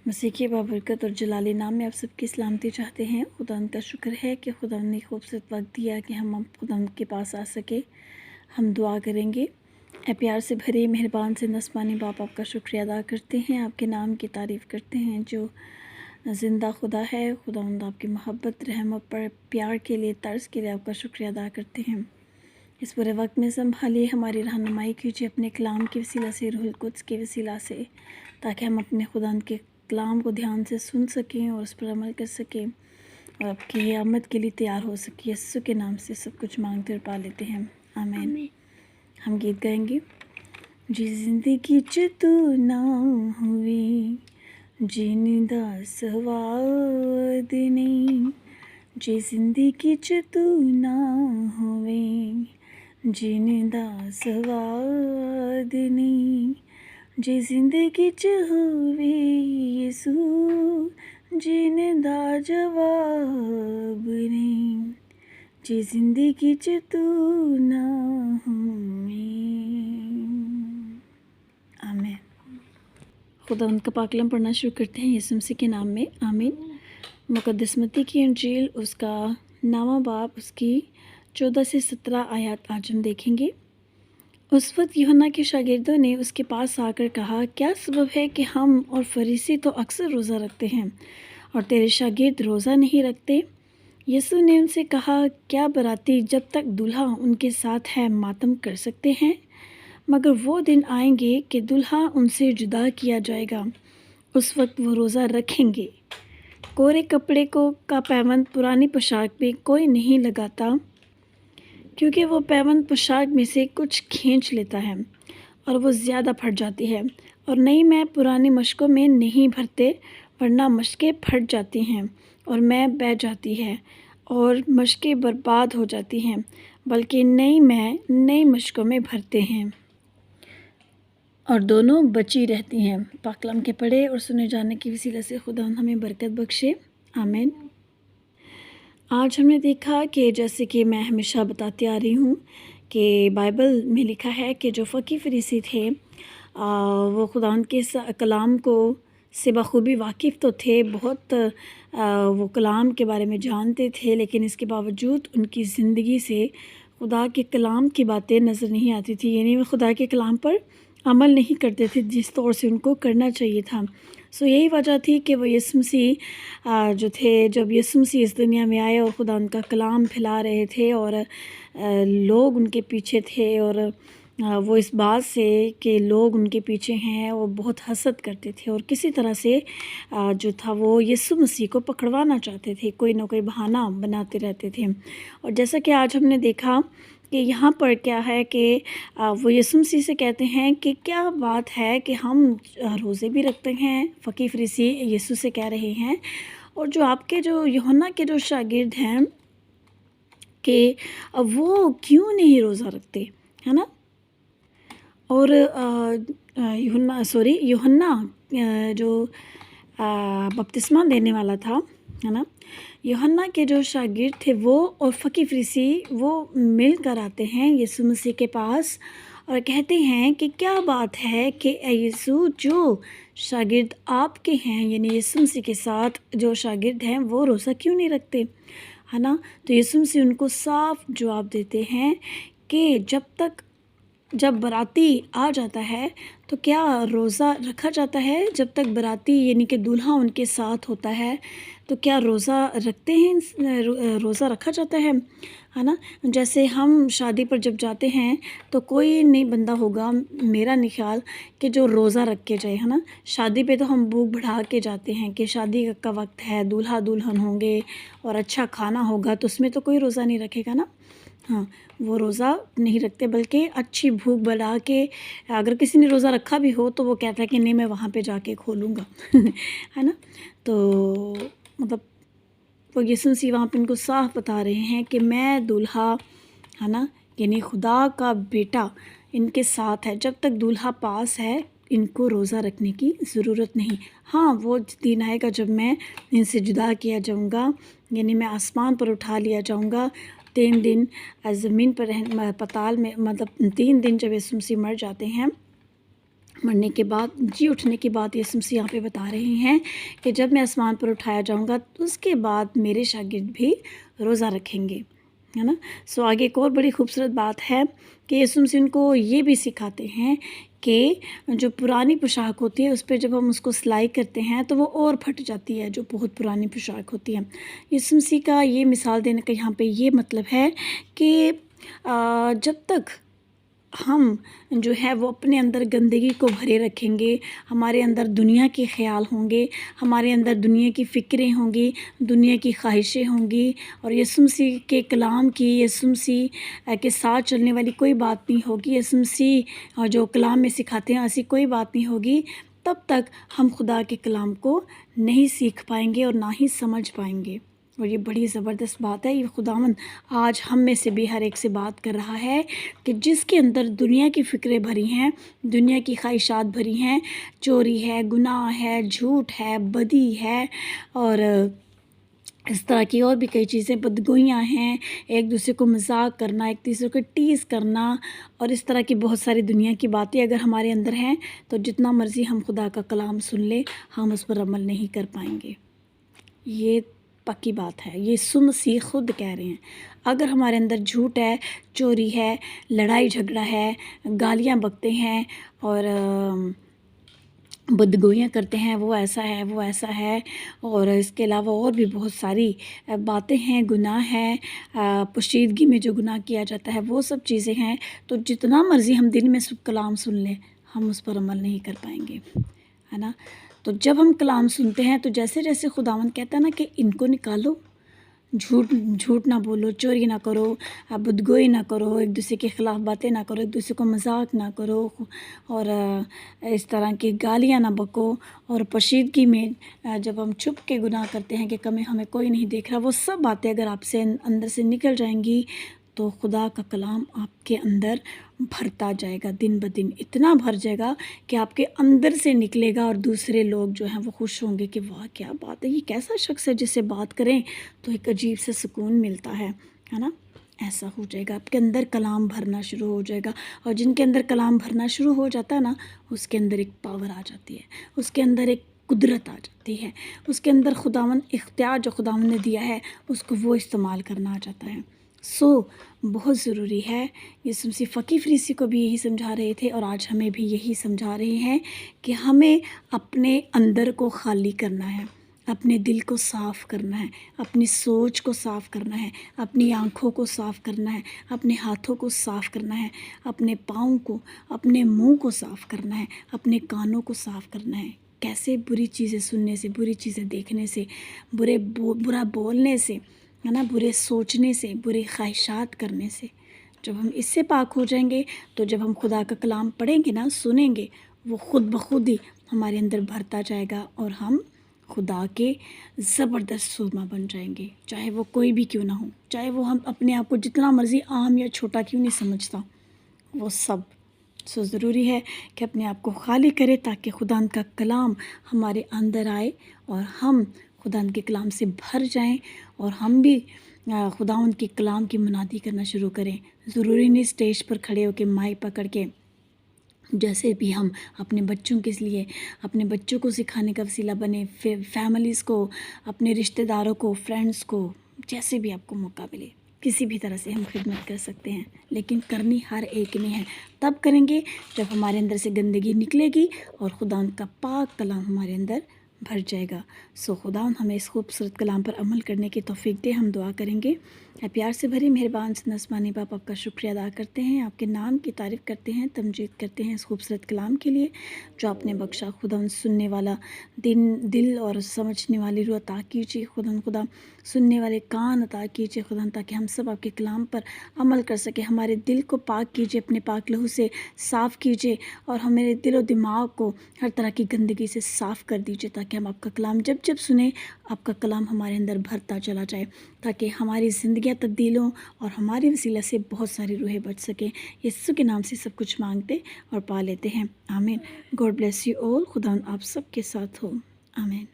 मसीह की बाबरकत और जलाली नाम में आप सबकी सलामती चाहते हैं। खुदा का शुक्र है कि खुदा ने खूबसूरत वक्त दिया कि हम अब खुदा के पास आ सके। हम दुआ करेंगे। ए प्यार से भरे मेहरबान से नस्मानी बाप, आपका शुक्रिया अदा करते हैं, आपके नाम की तारीफ़ करते हैं जो ज़िंदा खुदा है। खुदा आपकी मोहब्बत, रहमत पर, प्यार के लिए, तर्स के लिए आपका शुक्रिया अदा करते हैं। इस पूरे वक्त में संभालिए, हमारी रहनुमाई कीजिए अपने कलाम के वसीला से, रूहुल कुद्स के वसीला से, ताकि हम अपने खुदा के कलाम को ध्यान से सुन सकें और उस पर अमल कर सकें और आपकी आमद के लिए तैयार हो सकें। यीशु के नाम से सब कुछ मांगते और पा लेते हैं, आमीन। हम गीत गाएंगे। जी जिंदगी च तू ना हुई, जीने दा सवाद नहीं। जी जिंदगी च तू ना होवे, जीने दा सवाद नहीं। जे जिंदगी च होवे यीशु, जीने दा जवाब नहीं। जे जिंदगी च तू ना होवे। आमीन। खुदा उनका पाकलम पढ़ना शुरू करते हैं यीशु मसीह के नाम में, आमीन। मुक़द्दस मत्ती की इंजील उसका 9वां बाब उसकी 14 से 17 आयत आज हम देखेंगे। उस वक्त यूहन्ना के शागिर्दों ने उसके पास आकर कहा, क्या सबब है कि हम और फरीसी तो अक्सर रोज़ा रखते हैं और तेरे शागिर्द रोज़ा नहीं रखते? यीशु ने उनसे कहा, क्या बराती जब तक दूल्हा उनके साथ है मातम कर सकते हैं? मगर वो दिन आएंगे कि दूल्हा उनसे जुदा किया जाएगा, उस वक्त वो रोज़ा रखेंगे। कोरे कपड़े को का पैबंद पुरानी पोशाक पे कोई नहीं लगाता, क्योंकि वो पैबंद पोशाक में से कुछ खींच लेता है और वो ज़्यादा फट जाती है। और नई मैं पुरानी मशकों में नहीं भरते, वरना मशकें फट जाती हैं और मैं बह जाती है और मशकें बर्बाद हो जाती हैं, बल्कि नई मैं नई मशकों में भरते हैं और दोनों बची रहती हैं। पाकलाम के पढ़े और सुने जाने की वसीला से खुदा हमें बरकत बख्शे, आमीन। आज हमने देखा कि जैसे कि मैं हमेशा बताती आ रही हूँ कि बाइबल में लिखा है कि जो फ़कीह फरीसी थे वो खुदा के कलाम को से बखूबी वाकिफ़ तो थे, बहुत वो कलाम के बारे में जानते थे, लेकिन इसके बावजूद उनकी ज़िंदगी से खुदा के कलाम की बातें नज़र नहीं आती थी। यानी वो खुदा के कलाम पर अमल नहीं करते थे जिस तौर से उनको करना चाहिए था। सो यही वजह थी कि वो यीशु मसीह जो थे, जब यीशु मसीह इस दुनिया में आए और खुदा उनका कलाम फैला रहे थे और लोग उनके पीछे थे और वो इस बात से कि लोग उनके पीछे हैं वो बहुत हसद करते थे और किसी तरह से जो था वो यीशु मसीह को पकड़वाना चाहते थे, कोई ना कोई बहाना बनाते रहते थे। और जैसा कि आज हमने देखा कि यहाँ पर क्या है कि वो यीशु मसीह से कहते हैं कि क्या बात है कि हम रोज़े भी रखते हैं। फ़कीह फरीसी यीशु से कह रहे हैं, और जो आपके जो यूहन्ना के जो शागिर्द हैं कि वो क्यों नहीं रोज़ा रखते, है ना। और यूहन्ना जो बपतिस्मा देने वाला था, है ना, यूहन्ना के जो शागिर्द थे वो और फ़कीह फरीसी वो मिल कर आते हैं यीशु मसीह के पास और कहते हैं कि क्या बात है कि यीशु, जो शागिर्द आपके हैं, यानी यीशु मसीह के साथ जो शागिर्द हैं वो रोज़ा क्यों नहीं रखते, है ना। तो यीशु मसीह उनको साफ जवाब देते हैं कि जब बराती आ जाता है तो क्या रोज़ा रखा जाता है? जब तक बराती यानी कि दूल्हा उनके साथ होता है तो क्या रोज़ा रखते हैं, रोज़ा रखा जाता है ना। जैसे हम शादी पर जब जाते हैं तो कोई नहीं बंदा होगा, मेरा नहीं ख्याल, कि जो रोज़ा रख के जाए, है ना। शादी पे तो हम भूख बढ़ा के जाते हैं कि शादी का वक्त है, दूल्हा दुल्हन होंगे और अच्छा खाना होगा, तो उसमें तो कोई रोज़ा नहीं रखेगा ना। हाँ, वो रोज़ा नहीं रखते, बल्कि अच्छी भूख बढ़ा के, अगर किसी ने रोज़ा रखा भी हो तो वो कहता है कि नहीं मैं वहाँ पे जाके खोलूँगा है ना। तो मतलब वो यीशु मसीह वहाँ पे इनको साफ बता रहे हैं कि मैं दूल्हा, है ना, यानी खुदा का बेटा इनके साथ है। जब तक दूल्हा पास है इनको रोज़ा रखने की ज़रूरत नहीं। हाँ, वो दिन आएगा जब मैं इनसे जुदा किया जाऊँगा, यानी मैं आसमान पर उठा लिया जाऊँगा। 3 दिन ज़मीन पर पताल में, मतलब 3 दिन जब यीशु मसीह मर जाते हैं मरने के बाद, जी उठने के बाद यीशु मसीह यहाँ पे बता रहे हैं कि जब मैं आसमान पर उठाया जाऊँगा तो उसके बाद मेरे शागिर्द भी रोज़ा रखेंगे, है ना। सो आगे एक और बड़ी खूबसूरत बात है कि यीशु मसीह उनको ये भी सिखाते हैं कि जो पुरानी पोशाक होती है उस पर जब हम उसको सिलाई करते हैं तो वो और फट जाती है, जो बहुत पुरानी पोशाक होती है। यीशु मसीह का ये मिसाल देने का यहाँ पे ये मतलब है कि जब तक हम जो है वो अपने अंदर गंदगी को भरे रखेंगे, हमारे अंदर दुनिया के ख़्याल होंगे, हमारे अंदर दुनिया की फ़िक्रें होंगी, दुनिया की ख्वाहिशें होंगी, और यीशु मसीह के कलाम की, यीशु मसीह के साथ चलने वाली कोई बात नहीं होगी, यीशु मसीह जो कलाम में सिखाते हैं ऐसी कोई बात नहीं होगी, तब तक हम खुदा के कलाम को नहीं सीख पाएंगे और ना ही समझ पाएंगे। और ये बड़ी ज़बरदस्त बात है। ये खुदावंद आज हम में से भी हर एक से बात कर रहा है कि जिसके अंदर दुनिया की फ़िक्रें भरी हैं, दुनिया की ख्वाहिशात भरी हैं, चोरी है, गुनाह है, झूठ है, बदी है, और इस तरह की और भी कई चीज़ें, बदगोइयाँ हैं, एक दूसरे को मजाक करना, एक दूसरे को टीज़ करना, और इस तरह की बहुत सारी दुनिया की बातें अगर हमारे अंदर हैं तो जितना मर्ज़ी हम खुदा का कलाम सुन ले, हम उस पर अमल नहीं कर पाएंगे। ये पक्की बात है, ये यीशु मसीह खुद कह रहे हैं। अगर हमारे अंदर झूठ है, चोरी है, लड़ाई झगड़ा है, गालियाँ बकते हैं और बदगोइयाँ करते हैं, वो ऐसा है, वो ऐसा है, और इसके अलावा और भी बहुत सारी बातें हैं, गुनाह है, पोशीदगी में जो गुनाह किया जाता है, वो सब चीज़ें हैं, तो जितना मर्ज़ी हम दिन में कलाम सुन लें, हम उस पर अमल नहीं कर पाएंगे, है ना। तो जब हम कलाम सुनते हैं तो जैसे जैसे खुदावंद कहता है ना कि इनको निकालो, झूठ ना बोलो, चोरी ना करो, बदगोई ना करो, एक दूसरे के ख़िलाफ़ बातें ना करो, एक दूसरे को मजाक ना करो, और इस तरह की गालियाँ ना बको, और पोशीदगी में जब हम छुप के गुनाह करते हैं कि कभी हमें कोई नहीं देख रहा, वो सब बातें अगर आपसे अंदर से निकल जाएंगी तो खुदा का कलाम आपके अंदर भरता जाएगा, दिन ब दिन इतना भर जाएगा कि आपके अंदर से निकलेगा, और दूसरे लोग जो हैं वो खुश होंगे कि वाह क्या बात है, ये कैसा शख्स है जिससे बात करें तो एक अजीब से सुकून मिलता है ना। ऐसा हो जाएगा, आपके अंदर कलाम भरना शुरू हो जाएगा, और जिनके अंदर कलाम भरना शुरू हो जाता है ना, उसके अंदर एक पावर आ जाती है, उसके अंदर एक कुदरत आ जाती है, उसके अंदर खुदावंद इख्तियार जो खुदावंद ने दिया है उसको वो इस्तेमाल करना आ जाता है। बहुत ज़रूरी है। यीशु मसीह फ़कीह फरीसी को भी यही समझा रहे थे, और आज हमें भी यही समझा रहे हैं कि हमें अपने अंदर को खाली करना है, अपने दिल को साफ़ करना है, अपनी सोच को साफ़ करना है, अपनी आँखों को साफ़ करना है, अपने हाथों को साफ़ करना है, अपने पाँव को, अपने मुँह को साफ़ करना है, अपने कानों को साफ़ करना है। कैसे? बुरी चीज़ें सुनने से, बुरी चीज़ें देखने से, बुरा बोलने से, है ना, बुरे सोचने से, बुरे ख्वाहिशात करने से। जब हम इससे पाक हो जाएंगे तो जब हम खुदा का कलाम पढ़ेंगे ना, सुनेंगे, वो ख़ुद ब खुद ही हमारे अंदर भरता जाएगा, और हम खुदा के ज़बरदस्त सुरमा बन जाएंगे, चाहे वो कोई भी क्यों ना हो, चाहे वो हम अपने आप को जितना मर्ज़ी आम या छोटा क्यों नहीं समझता, वो सब। ज़रूरी है कि अपने आप को खाली करें ताकि खुदा का कलाम हमारे अंदर आए और हम खुदा के कलाम से भर जाएं, और हम भी खुदावंद के कलाम की मुनादी करना शुरू करें। ज़रूरी नहीं स्टेज पर खड़े होकर माइक पकड़ के, जैसे भी हम अपने बच्चों के लिए, अपने बच्चों को सिखाने का वसीला बने, फैमिलीज़ को, अपने रिश्तेदारों को, फ्रेंड्स को, जैसे भी आपको मौका मिले किसी भी तरह से हम खिदमत कर सकते हैं, लेकिन करनी हर एक ने है। तब करेंगे जब हमारे अंदर से गंदगी निकलेगी और खुदा का पाक कलाम हमारे अंदर भर जाएगा। खुदा हमें इस खूबसूरत कलाम पर अमल करने की तौफीक दे। हम दुआ करेंगे। प्यार से भरे मेहरबान नस्मानी बाप, आपका शुक्रिया अदा करते हैं, आपके नाम की तारीफ़ करते हैं, तमजीद करते हैं इस खूबसूरत कलाम के लिए जो आपने बख्शा। खुदा सुनने वाला दिल और समझने वाली रूह अता कीजिए खुदा, सुनने वाले कान अता कीजिए खुदा, ताकि हम सब आपके कलाम पर अमल कर सकें। हमारे दिल को पाक कीजिए, अपने पाक लहू से साफ़ कीजिए, और हमारे दिल और दिमाग को हर तरह की गंदगी से साफ़ कर दीजिए, ताकि हम आपका कलाम जब जब सुने, आपका कलाम हमारे अंदर भरता चला जाए, ताकि हमारी ज़िंदगियाँ तब्दील हों और हमारे वसीला से बहुत सारी रूहें बच सकें। यीशु के नाम से सब कुछ मांगते और पा लेते हैं, आमीन। God bless you all. खुदा आप सब के साथ हो, आमीन।